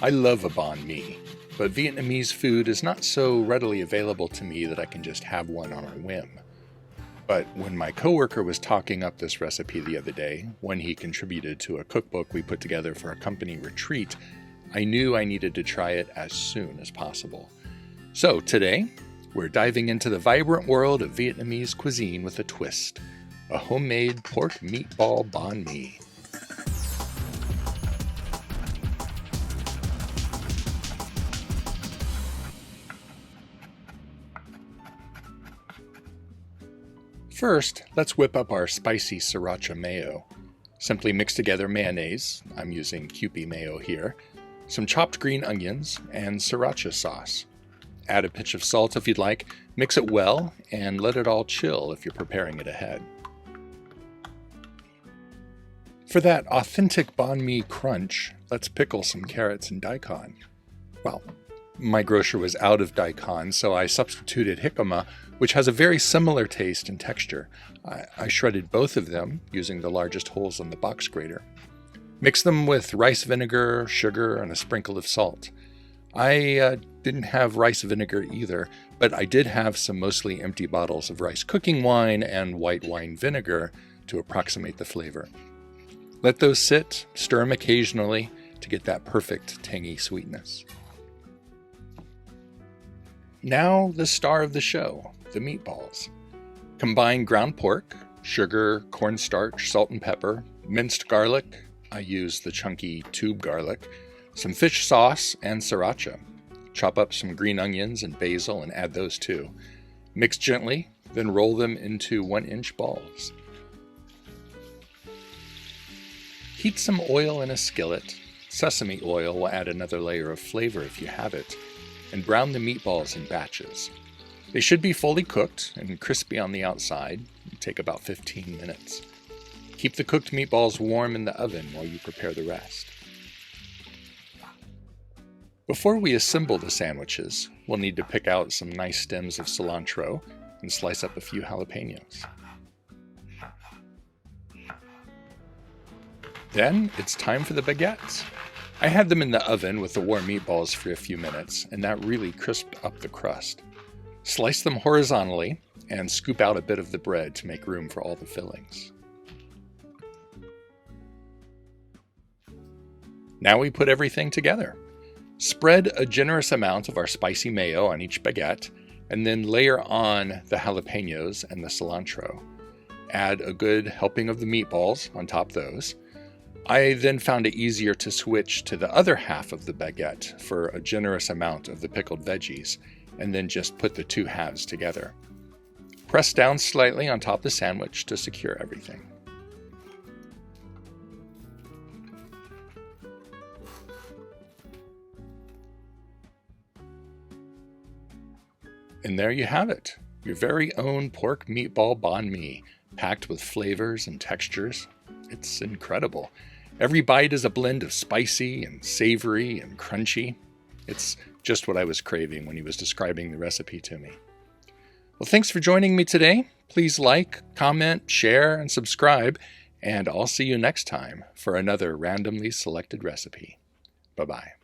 I love a banh mi, but Vietnamese food is not so readily available to me that I can just have one on a whim. But when my coworker was talking up this recipe the other day, when he contributed to a cookbook we put together for a company retreat, I knew I needed to try it as soon as possible. So today, we're diving into the vibrant world of Vietnamese cuisine with a twist, a homemade pork meatball banh mi. First, let's whip up our spicy Sriracha Mayo. Simply mix together mayonnaise, I'm using Kewpie Mayo here, some chopped green onions, and Sriracha sauce. Add a pinch of salt if you'd like, mix it well, and let it all chill if you're preparing it ahead. For that authentic banh mi crunch, let's pickle some carrots and daikon. Well, my grocer was out of daikon, so I substituted jicama, which has a very similar taste and texture. I shredded both of them using the largest holes on the box grater. Mix them with rice vinegar, sugar, and a sprinkle of salt. I didn't have rice vinegar either, but I did have some mostly empty bottles of rice cooking wine and white wine vinegar to approximate the flavor. Let those sit, stir them occasionally to get that perfect tangy sweetness. Now the star of the show, the meatballs. Combine ground pork, sugar, cornstarch, salt and pepper, minced garlic, I use the chunky tube garlic, some fish sauce, and sriracha. Chop up some green onions and basil and add those too. Mix gently, then roll them into 1-inch balls. Heat some oil in a skillet. Sesame oil will add another layer of flavor if you have it. And brown the meatballs in batches. They should be fully cooked and crispy on the outside. It'll take about 15 minutes. Keep the cooked meatballs warm in the oven while you prepare the rest. Before we assemble the sandwiches, we'll need to pick out some nice stems of cilantro and slice up a few jalapenos. Then it's time for the baguettes. I had them in the oven with the warm meatballs for a few minutes, and that really crisped up the crust. Slice them horizontally and scoop out a bit of the bread to make room for all the fillings. Now we put everything together. Spread a generous amount of our spicy mayo on each baguette, and then layer on the jalapenos and the cilantro. Add a good helping of the meatballs on top of those. I then found it easier to switch to the other half of the baguette for a generous amount of the pickled veggies, and then just put the two halves together. Press down slightly on top of the sandwich to secure everything. And there you have it, your very own pork meatball banh mi, packed with flavors and textures. It's incredible. Every bite is a blend of spicy and savory and crunchy. It's just what I was craving when he was describing the recipe to me. Well, thanks for joining me today. Please like, comment, share, and subscribe, and I'll see you next time for another randomly selected recipe. Bye-bye.